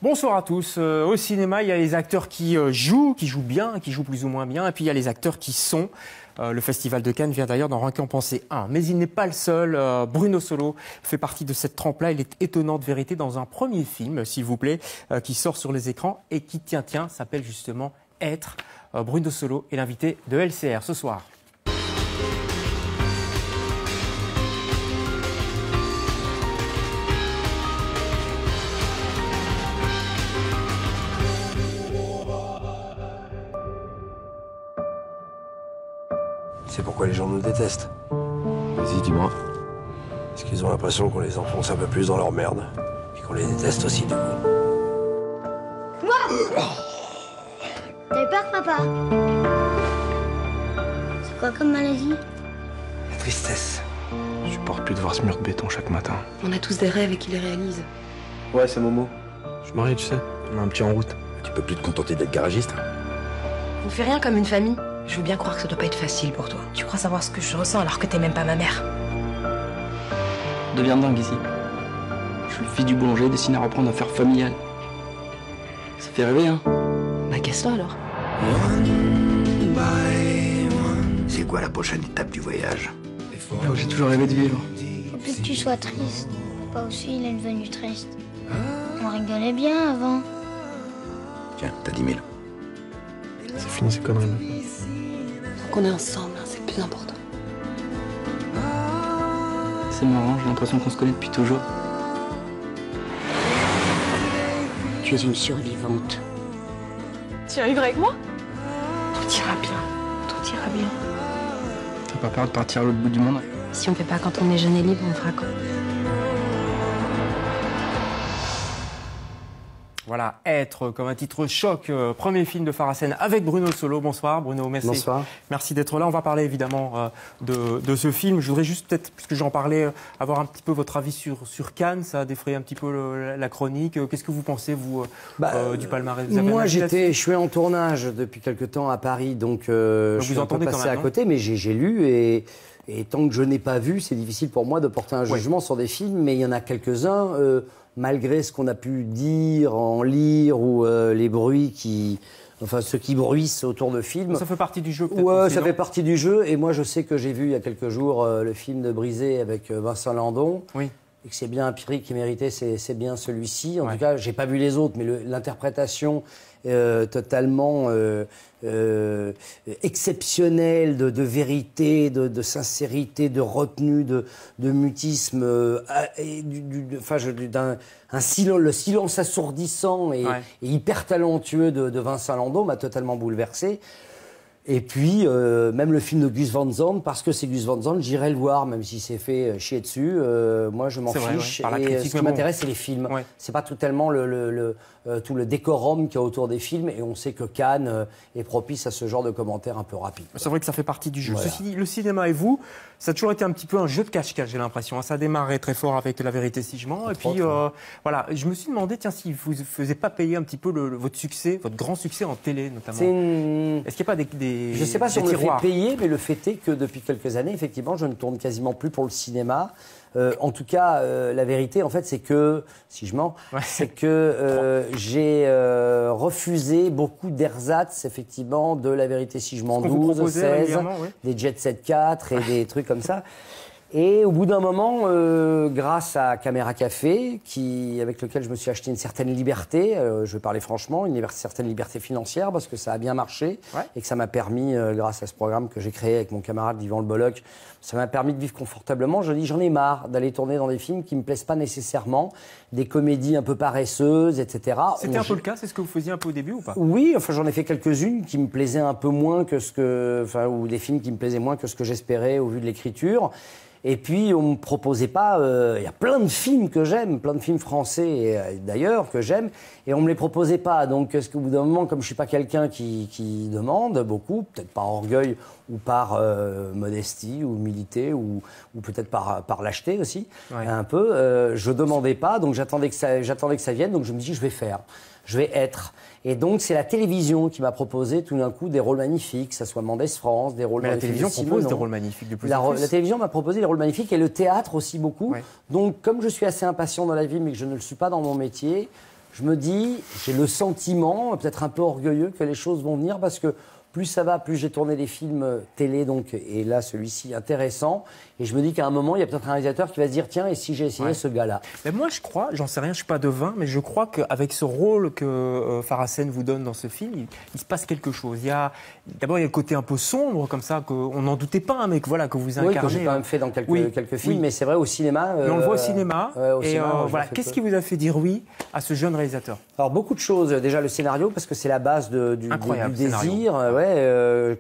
Bonsoir à tous. Au cinéma, il y a les acteurs qui jouent bien, qui jouent plus ou moins bien, et puis il y a les acteurs qui sont. Le Festival de Cannes vient d'ailleurs d'en récompenser un. Mais il n'est pas le seul. Bruno Solo fait partie de cette trempe-là. Il est étonnant de vérité dans un premier film, s'il vous plaît, qui sort sur les écrans et qui, s'appelle justement Être. Bruno Solo est l'invité de LCR ce soir. C'est pourquoi les gens nous détestent. Vas-y, dis-moi. Parce qu'ils ont l'impression qu'on les enfonce un peu plus dans leur merde. Et qu'on les déteste aussi, du coup. Quoi? T'avais peur, papa? C'est quoi comme maladie? La tristesse. Je supporte plus de voir ce mur de béton chaque matin. On a tous des rêves et qui les réalisent. Ouais, c'est Momo. Je suis marié, tu sais. On a un petit en route. Tu peux plus te contenter d'être garagiste. On fait rien comme une famille. Je veux bien croire que ça doit pas être facile pour toi. Tu crois savoir ce que je ressens alors que t'es même pas ma mère. Deviens dingue ici. Je suis le fils du boulanger destiné à reprendre affaire familiale. Ça fait rêver, hein? Bah casse-toi alors. C'est quoi la prochaine étape du voyage? J'ai toujours rêvé de vivre. Faut plus que tu sois triste. Papa aussi, il est devenu triste. On rigolait bien avant. Tiens, t'as 10 000. C'est fini ces conneries. Faut qu'on est ensemble, hein, c'est le plus important. C'est marrant, j'ai l'impression qu'on se connaît depuis toujours. Tu es une survivante. Tu vas vivre avec moi? Tout ira bien. Tout ira bien. T'as pas peur de partir à l'autre bout du monde? Si on fait pas quand on est jeune et libre, on fera quand? Voilà, Être comme un titre choc, premier film de Faracène avec Bruno Solo. Bonsoir Bruno, merci. Bonsoir. Merci d'être là. On va parler évidemment de ce film. Je voudrais juste peut-être, puisque j'en parlais, avoir un petit peu votre avis sur Cannes. Ça a défrayé un petit peu la chronique. Qu'est-ce que vous pensez, vous, du palmarès? Moi, je suis en tournage depuis quelque temps à Paris, donc je suis un peu passé à côté, mais j'ai lu et tant que je n'ai pas vu, c'est difficile pour moi de porter un jugement sur des films, mais il y en a quelques-uns, malgré ce qu'on a pu dire, en lire, ou les bruits ceux qui bruissent autour de films. Ça fait partie du jeu, peut-être? Ouais, ça fait partie du jeu, et moi je sais que j'ai vu il y a quelques jours le film de Brisé avec Vincent Landon. Oui. Et que c'est bien un prix qui méritait, c'est bien celui-ci. En tout cas, j'ai pas vu les autres, mais l'interprétation totalement exceptionnelle de vérité, de sincérité, de retenue, de mutisme, le silence assourdissant et hyper talentueux de Vincent Landon m'a totalement bouleversé. Et puis, même le film de Gus Van Sant, parce que c'est Gus Van Sant, j'irai le voir, même s'il s'est fait chier dessus. Moi, je m'en fiche. Et ce qui m'intéresse, c'est les films. Ouais. C'est pas tout tellement tout le décorum qu'il y a autour des films. Et on sait que Cannes est propice à ce genre de commentaires un peu rapides. C'est vrai que ça fait partie du jeu. Voilà. Ceci dit, le cinéma et vous, ça a toujours été un petit peu un jeu de cache-cache, j'ai l'impression. Ça a démarré très fort avec La vérité si je mens. Et puis, voilà, je me suis demandé, tiens, si vous ne faisiez pas payer un petit peu votre succès, votre grand succès en télé, notamment. Est-ce qu'il n'y a pas je ne sais pas si on me fait payer, mais le fait est que depuis quelques années, effectivement, je ne tourne quasiment plus pour le cinéma. En tout cas, la vérité, en fait, c'est que, si je mens, c'est que j'ai refusé beaucoup d'ersatz, effectivement, de La vérité si je mens 12, 16, des Jet Set 4 et des trucs comme ça. Et au bout d'un moment, grâce à Caméra Café, avec lequel je me suis acheté une certaine liberté, je vais parler franchement, une certaine liberté financière, parce que ça a bien marché, et que ça m'a permis, grâce à ce programme que j'ai créé avec mon camarade Yvan Le Bolloc, ça m'a permis de vivre confortablement. Je dis, j'en ai marre d'aller tourner dans des films qui me plaisent pas nécessairement, des comédies un peu paresseuses, etc. C'était un peu le cas, c'est ce que vous faisiez un peu au début ou pas? Oui, enfin j'en ai fait quelques-unes qui me plaisaient un peu moins ou des films qui me plaisaient moins que ce que j'espérais au vu de l'écriture. Et puis, on me proposait pas... Il y a plein de films que j'aime, plein de films français d'ailleurs que j'aime, et on me les proposait pas. Donc, est-ce qu'au bout d'un moment, comme je suis pas quelqu'un qui demande beaucoup, peut-être par orgueil ou par modestie ou humilité ou peut-être par lâcheté aussi, un peu, je demandais pas. Donc, j'attendais que ça vienne. Donc, je me dis, je vais être. Et donc, c'est la télévision qui m'a proposé tout d'un coup des rôles magnifiques, que ça soit Mendès France, des rôles magnifiques. Mais la télévision propose des rôles magnifiques de plus en plus. La télévision m'a proposé des rôles magnifiques et le théâtre aussi beaucoup. Donc, comme je suis assez impatient dans la vie, mais que je ne le suis pas dans mon métier, je me dis, j'ai le sentiment, peut-être un peu orgueilleux, que les choses vont venir parce que plus ça va, plus j'ai tourné des films télé, donc, et là, celui-ci, intéressant. Et je me dis qu'à un moment, il y a peut-être un réalisateur qui va se dire, tiens, et si j'ai essayé ce gars-là? Mais moi, je crois, j'en sais rien, je suis pas devin, mais je crois qu'avec ce rôle que Farah Sen vous donne dans ce film, il se passe quelque chose. D'abord, il y a le côté un peu sombre, comme ça, qu'on n'en doutait pas, hein, mais que, voilà, que vous incarnez. Oui, que j'ai quand même fait dans quelques films, mais c'est vrai, au cinéma. Mais on le voit au cinéma. Et voilà, qu'est-ce qui vous a fait dire oui à ce jeune réalisateur? Alors, beaucoup de choses. Déjà, le scénario, parce que c'est la base du désir.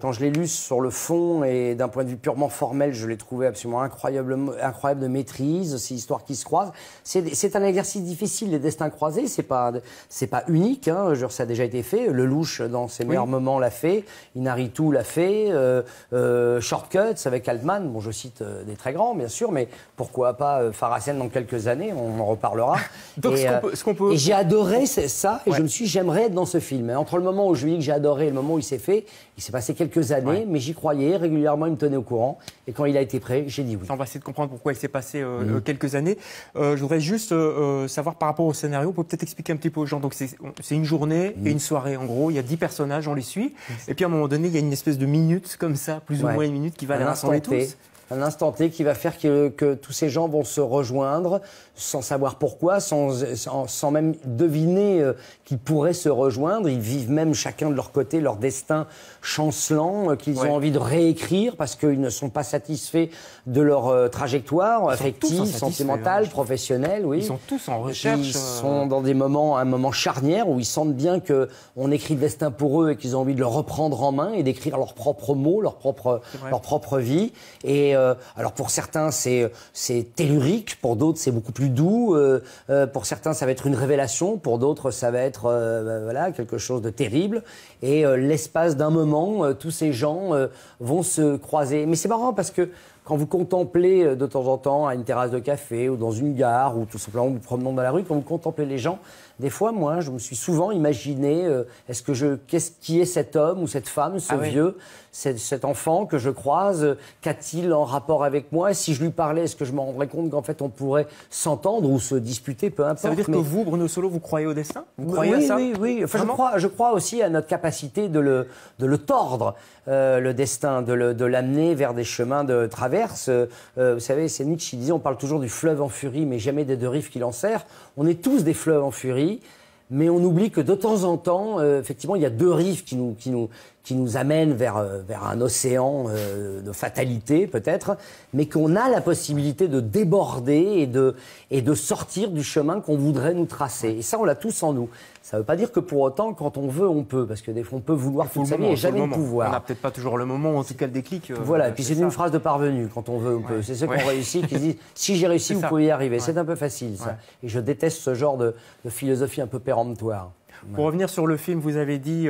Quand je l'ai lu sur le fond et d'un point de vue purement formel, je l'ai trouvé absolument incroyable de maîtrise. C'est l'histoire qui se croise. C'est un exercice difficile, les destins croisés. C'est pas unique. Hein. Ça a déjà été fait. Lelouch, dans ses meilleurs moments, l'a fait. Inarritu l'a fait. Shortcuts avec Altman. Bon, je cite des très grands, bien sûr, mais pourquoi pas Farah Sen dans quelques années? On en reparlera. Donc, et j'ai adoré ça. Et je me suis dit, j'aimerais être dans ce film. Et entre le moment où je lui dis que j'ai adoré et le moment où il s'est fait, il s'est passé quelques années, mais j'y croyais. Régulièrement, il me tenait au courant. Et quand il a été prêt, j'ai dit oui. On va essayer de comprendre pourquoi il s'est passé quelques années. Je voudrais juste savoir par rapport au scénario, pour peut-être expliquer un petit peu aux gens. Donc c'est une journée et une soirée, en gros. Il y a 10 personnages, on les suit. Et puis à un moment donné, il y a une espèce de minute, comme ça, plus ou moins une minute, qui va les rassembler tous. Un instant T qui va faire que tous ces gens vont se rejoindre sans savoir pourquoi, sans même deviner qu'ils pourraient se rejoindre. Ils vivent même chacun de leur côté leur destin chancelant, qu'ils ont envie de réécrire parce qu'ils ne sont pas satisfaits de leur trajectoire affective, sentimentale, professionnelle. Oui. Ils sont tous en recherche. Ils sont dans un moment charnière où ils sentent bien qu'on écrit le destin pour eux et qu'ils ont envie de le reprendre en main et d'écrire leurs propres mots, leur propre vie. Et alors pour certains c'est tellurique, pour d'autres c'est beaucoup plus doux, pour certains ça va être une révélation, pour d'autres ça va être voilà, quelque chose de terrible. Et l'espace d'un moment, tous ces gens vont se croiser. Mais c'est marrant parce que quand vous contemplez de temps en temps à une terrasse de café ou dans une gare ou tout simplement vous promenant dans la rue, quand vous contemplez les gens, des fois, moi, je me suis souvent imaginé, qui est cet homme ou cette femme, ce vieux, cet enfant que je croise, qu'a-t-il en rapport avec moi? Et si je lui parlais, est-ce que je me rendrais compte qu'en fait on pourrait s'entendre ou se disputer, peu importe. Ça veut dire que vous, Bruno Solo, vous croyez au destin? Vous croyez à ça? Oui. Enfin, je crois aussi à notre capacité de le tordre, le destin, de l'amener vers des chemins de traverse. Vous savez, c'est Nietzsche qui disait, on parle toujours du fleuve en furie, mais jamais des deux rives qui l'enserrent. On est tous des fleuves en furie. Mais on oublie que de temps en temps, effectivement, il y a deux rives qui nous amènent vers un océan de fatalité, peut-être, mais qu'on a la possibilité de déborder et de sortir du chemin qu'on voudrait nous tracer. Et ça, on l'a tous en nous. Ça ne veut pas dire que pour autant, quand on veut, on peut. Parce que des fois, on peut vouloir toute sa vie et jamais le pouvoir. On n'a peut-être pas toujours le moment, en tout cas le déclic. Voilà, et puis c'est une phrase de parvenu. Quand on veut, on peut. C'est ceux qui ont réussi, qui disent « si j'ai réussi, vous pouvez y arriver ». C'est un peu facile, ça. Et je déteste ce genre de philosophie un peu péremptoire. Pour revenir sur le film, vous avez dit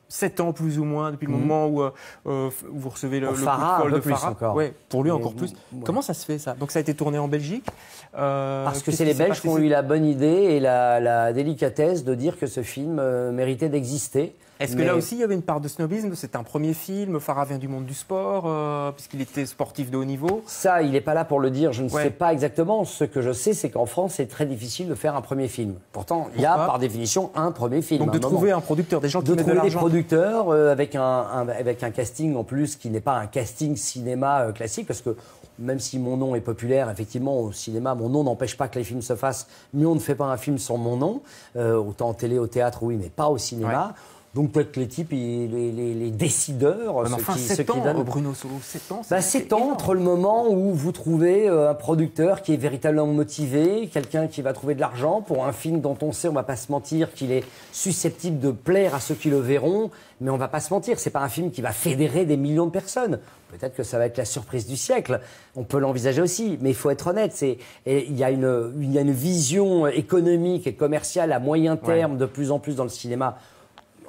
7 ans plus ou moins, depuis le moment où vous recevez le coup de folle de Farah. Encore. Ouais, pour lui encore plus. Comment ça se fait, ça? Donc ça a été tourné en Belgique parce que c'est les Belges qui ont eu la bonne idée et la délicatesse de dire que ce film méritait d'exister. Est-ce que là aussi, il y avait une part de snobisme? C'est un premier film, Farah vient du monde du sport, puisqu'il était sportif de haut niveau. Ça, il n'est pas là pour le dire, je ne sais pas exactement. Ce que je sais, c'est qu'en France, c'est très difficile de faire un premier film. Pourtant, il y a par définition un premier film. Donc de trouver un producteur, des gens qui mettent de l'argent. De trouver des producteurs avec un casting en plus qui n'est pas un casting cinéma classique, parce que même si mon nom est populaire, effectivement, au cinéma, mon nom n'empêche pas que les films se fassent, mais on ne fait pas un film sans mon nom. Autant en télé, au théâtre, oui, mais pas au cinéma. Ouais. Donc peut-être les types, les décideurs, enfin, 7 ans, Bruno Solo, 7 ans, 7 ans entre le moment où vous trouvez un producteur qui est véritablement motivé, quelqu'un qui va trouver de l'argent pour un film dont on sait, on va pas se mentir, qu'il est susceptible de plaire à ceux qui le verront, mais on va pas se mentir, c'est pas un film qui va fédérer des millions de personnes. Peut-être que ça va être la surprise du siècle, on peut l'envisager aussi, mais il faut être honnête, il y a une vision économique et commerciale à moyen terme de plus en plus dans le cinéma,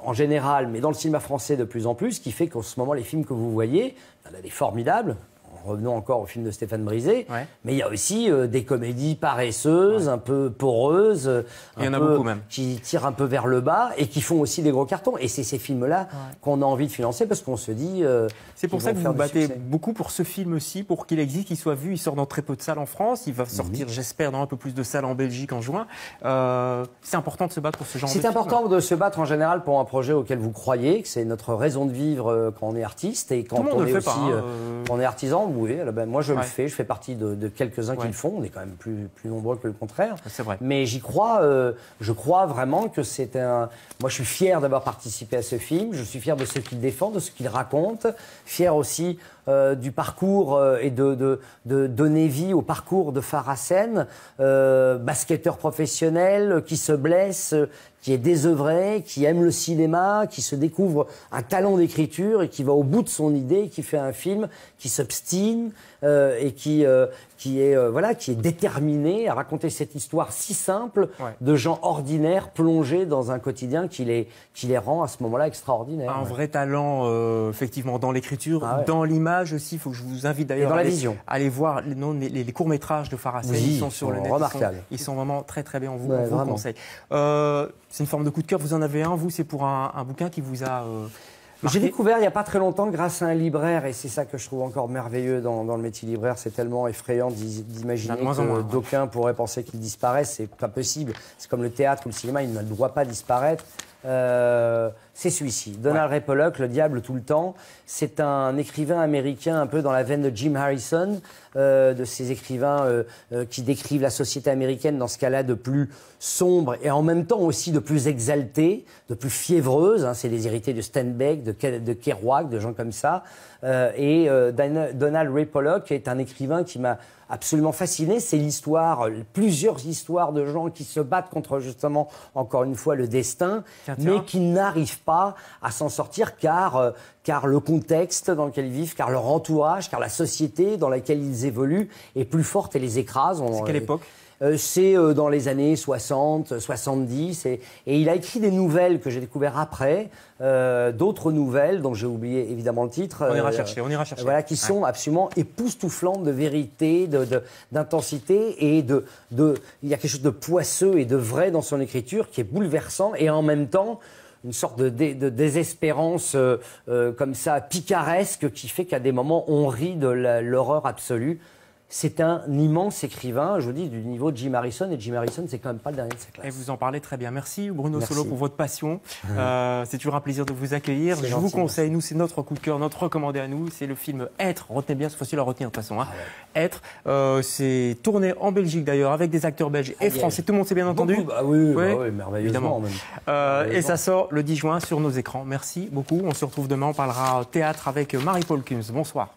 en général, mais dans le cinéma français de plus en plus, qui fait qu'en ce moment, les films que vous voyez, il y en a des formidables, revenons encore au film de Stéphane Brisé, Ouais. mais il y a aussi des comédies paresseuses, un peu poreuses, Il y en a beaucoup même. qui tirent un peu vers le bas et qui font aussi des gros cartons. Et c'est ces films-là qu'on a envie de financer parce qu'on se dit... C'est pour qu'ils ça vont que vous faire vous du battez succès. beaucoup pour ce film aussi, pour qu'il existe, qu'il soit vu. Il sort dans très peu de salles en France. Il va sortir, j'espère, dans un peu plus de salles en Belgique en juin. C'est important de se battre pour ce genre de film. C'est important de se battre en général pour un projet auquel vous croyez, que c'est notre raison de vivre quand on est artiste et quand Tout le monde on ne est le aussi fait pas, hein, quand on est artisan. Oui, moi je le Ouais. fais, je fais partie de quelques-uns qui le font. On est quand même plus nombreux que le contraire. C'est vrai. Mais j'y crois, je crois vraiment que c'est un... Moi je suis fier d'avoir participé à ce film, je suis fier de ce qu'il défend, de ce qu'il raconte, fier aussi du parcours et de donner vie au parcours de Farah Sen, basketteur professionnel qui se blesse, qui est désœuvré, qui aime le cinéma, qui se découvre un talent d'écriture et qui va au bout de son idée, qui fait un film, qui s'obstine et qui est déterminé à raconter cette histoire si simple de gens ordinaires plongés dans un quotidien qui les rend à ce moment-là extraordinaires. Un vrai talent, effectivement, dans l'écriture, Ah ouais. dans l'image aussi. Il faut que je vous invite Et d'ailleurs dans à la aller, vision. à aller voir les courts-métrages de Farah Sen. Oui, Ils sont sur le net. remarquables. Ils sont vraiment très très bien. On vous Ouais, le vraiment. conseille. C'est une forme de coup de cœur. Vous en avez un, vous, c'est pour un bouquin qui vous a marqué. J'ai découvert il n'y a pas très longtemps grâce à un libraire, et c'est ça que je trouve encore merveilleux dans le métier libraire, c'est tellement effrayant d'imaginer De moins en moins, que d'aucuns pourraient penser qu'il disparaisse, c'est pas possible. C'est comme le théâtre ou le cinéma, il ne doit pas disparaître. C'est celui-ci, Donald Ray Pollock, Le diable tout le temps. C'est un écrivain américain un peu dans la veine de Jim Harrison, de ces écrivains qui décrivent la société américaine dans ce cas-là de plus sombre et en même temps aussi de plus exalté, de plus fiévreuse. C'est les héritiers de Steinbeck, de Kerouac, de gens comme ça. Donald Ray Pollock est un écrivain qui m'a absolument fasciné. C'est plusieurs histoires de gens qui se battent contre justement, encore une fois, le destin, mais qui n'arrivent pas à s'en sortir car le contexte dans lequel ils vivent, car leur entourage, car la société dans laquelle ils évoluent est plus forte et les écrase. C'est quelle époque ? C'est dans les années 60, 70. Et il a écrit des nouvelles que j'ai découvertes après, d'autres nouvelles dont j'ai oublié évidemment le titre. On ira chercher. Voilà, qui sont absolument époustouflantes de vérité, d'intensité et il y a quelque chose de poisseux et de vrai dans son écriture qui est bouleversant et en même temps une sorte de désespérance comme ça picaresque qui fait qu'à des moments on rit de l'horreur absolue. C'est un immense écrivain, je vous dis, du niveau de Jim Harrison. Et Jim Harrison, c'est quand même pas le dernier de sa classe. Et vous en parlez très bien. Merci Bruno Merci. Solo pour votre passion. C'est toujours un plaisir de vous accueillir. C'est Je vous gentil, conseille, nous, c'est notre coup de cœur, notre recommandé à nous. C'est le film Être. Retenez bien, c'est facile à retenir de toute façon. Être. C'est tourné en Belgique d'ailleurs, avec des acteurs belges et français. Tout le monde s'est bien entendu. Oui, Ouais, merveilleusement. Évidemment. Et ça sort le 10 juin sur nos écrans. Merci beaucoup. On se retrouve demain. On parlera théâtre avec Marie-Paul Kunz. Bonsoir.